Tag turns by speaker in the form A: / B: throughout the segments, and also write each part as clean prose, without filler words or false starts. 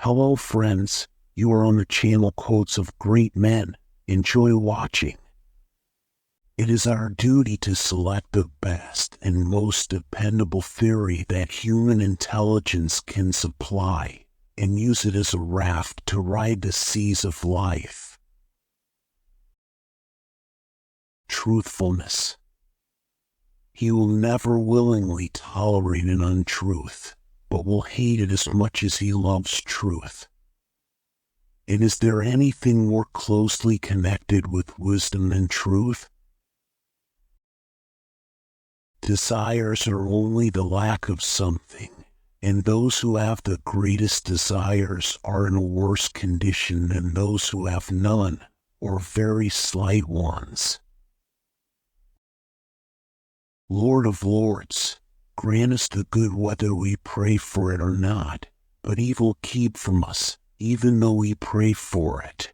A: Hello friends, you are on the channel Quotes of Great Men. Enjoy watching. It is our duty to select the best and most dependable theory that human intelligence can supply, and use it as a raft to ride the seas of life. Truthfulness. He will never willingly tolerate an untruth, but will hate it as much as he loves truth. And is there anything more closely connected with wisdom than truth? Desires are only the lack of something, and those who have the greatest desires are in a worse condition than those who have none, or very slight ones. Lord of Lords, grant us the good whether we pray for it or not, but evil keep from us, even though we pray for it.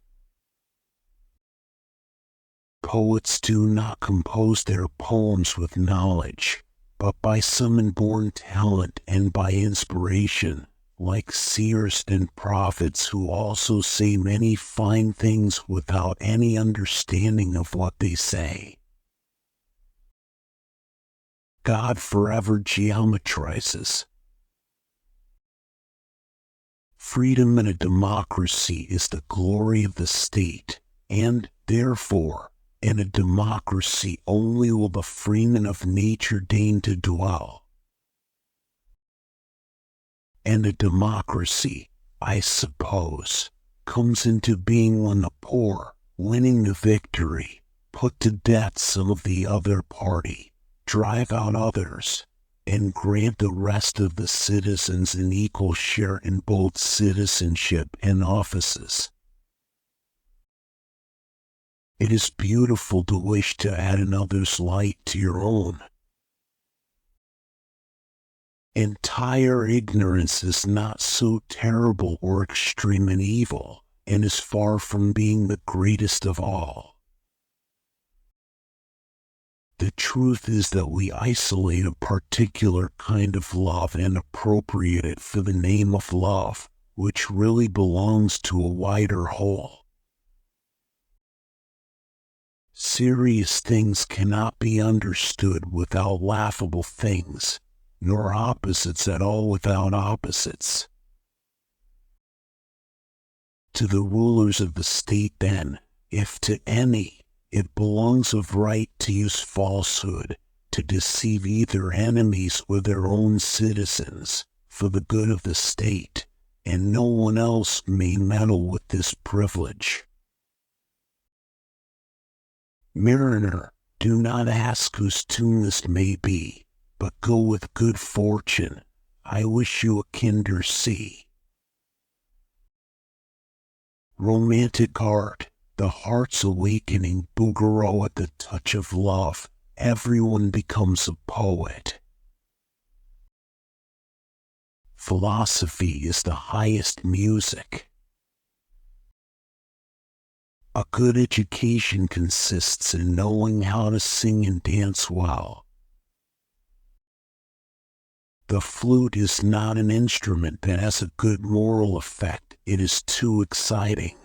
A: Poets do not compose their poems with knowledge, but by some inborn talent and by inspiration, like seers and prophets who also say many fine things without any understanding of what they say. God forever geometrizes. Freedom in a democracy is the glory of the state, and, therefore, in a democracy only will the freemen of nature deign to dwell. And a democracy, I suppose, comes into being when the poor, winning the victory, put to death some of the other party, drive out others, and grant the rest of the citizens an equal share in both citizenship and offices. It is beautiful to wish to add another's light to your own. Entire ignorance is not so terrible or extreme in evil, and is far from being the greatest of all. The truth is that we isolate a particular kind of love and appropriate it for the name of love, which really belongs to a wider whole. Serious things cannot be understood without laughable things, nor opposites at all without opposites. To the rulers of the state then, if to any, it belongs of right to use falsehood, to deceive either enemies or their own citizens, for the good of the state, and no one else may meddle with this privilege. Mariner, do not ask whose tune this may be, but go with good fortune. I wish you a kinder sea. Romantic art, the heart's awakening bouguereau at the touch of love, everyone becomes a poet. Philosophy is the highest music. A good education consists in knowing how to sing and dance well. The flute is not an instrument that has a good moral effect, it is too exciting.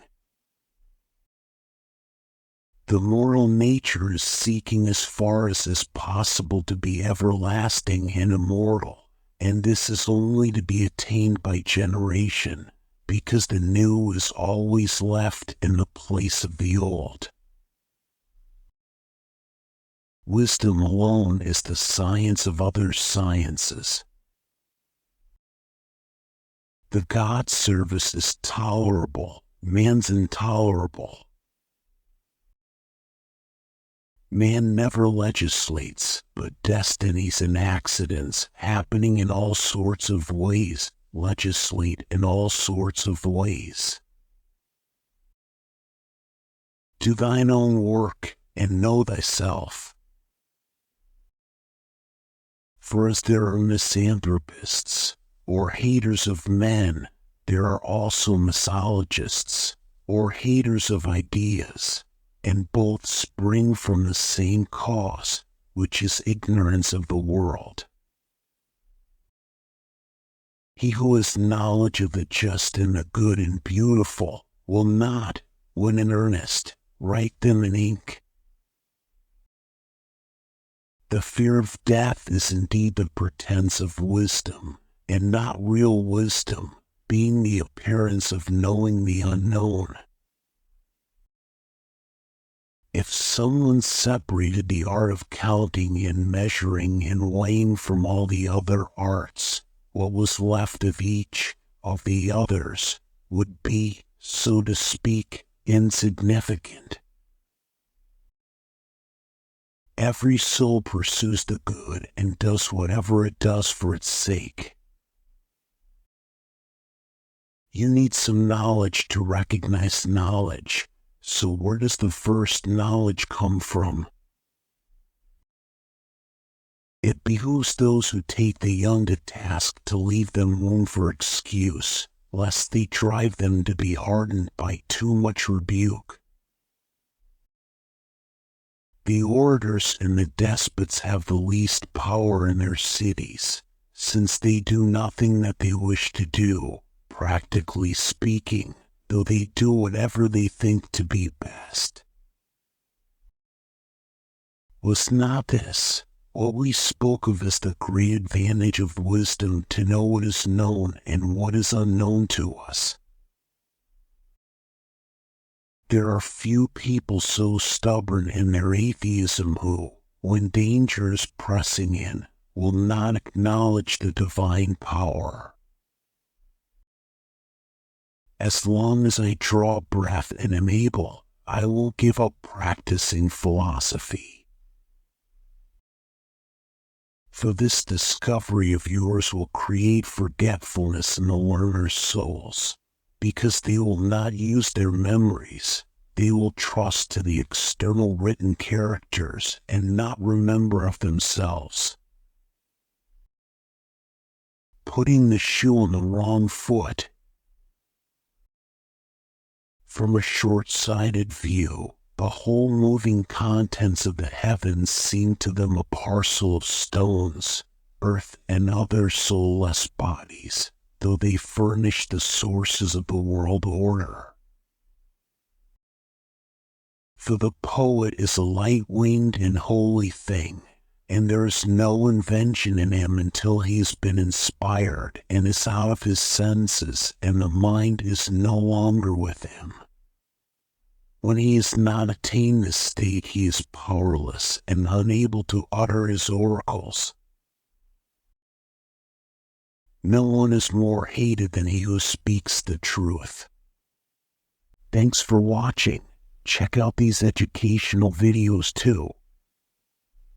A: The moral nature is seeking as far as is possible to be everlasting and immortal, and this is only to be attained by generation, because the new is always left in the place of the old. Wisdom alone is the science of other sciences. The God service is tolerable, man's intolerable. Man never legislates, but destinies and accidents, happening in all sorts of ways, legislate in all sorts of ways. Do thine own work, and know thyself. For as there are misanthropists, or haters of men, there are also misologists, or haters of ideas, and both spring from the same cause, which is ignorance of the world. He who has knowledge of the just and the good and beautiful will not, when in earnest, write them in ink. The fear of death is indeed the pretense of wisdom, and not real wisdom, being the appearance of knowing the unknown. If someone separated the art of counting and measuring and weighing from all the other arts, what was left of each of the others would be, so to speak, insignificant. Every soul pursues the good and does whatever it does for its sake. You need some knowledge to recognize knowledge. So where does the first knowledge come from? It behooves those who take the young to task to leave them room for excuse, lest they drive them to be hardened by too much rebuke. The orators and the despots have the least power in their cities, since they do nothing that they wish to do, practically speaking, though they do whatever they think to be best. Was not this what we spoke of as the great advantage of wisdom, to know what is known and what is unknown to us? There are few people so stubborn in their atheism who, when danger is pressing in, will not acknowledge the divine power. As long as I draw breath and am able, I won't give up practicing philosophy. For this discovery of yours will create forgetfulness in the learner's souls, because they will not use their memories. They will trust to the external written characters and not remember of themselves. Putting the shoe on the wrong foot. From a short-sighted view, the whole moving contents of the heavens seem to them a parcel of stones, earth, and other soulless bodies, though they furnish the sources of the world order. For the poet is a light-winged and holy thing, and there is no invention in him until he has been inspired and is out of his senses, and the mind is no longer with him. When he has not attained this state, he is powerless and unable to utter his oracles. No one is more hated than he who speaks the truth. Thanks for watching. Check out these educational videos too.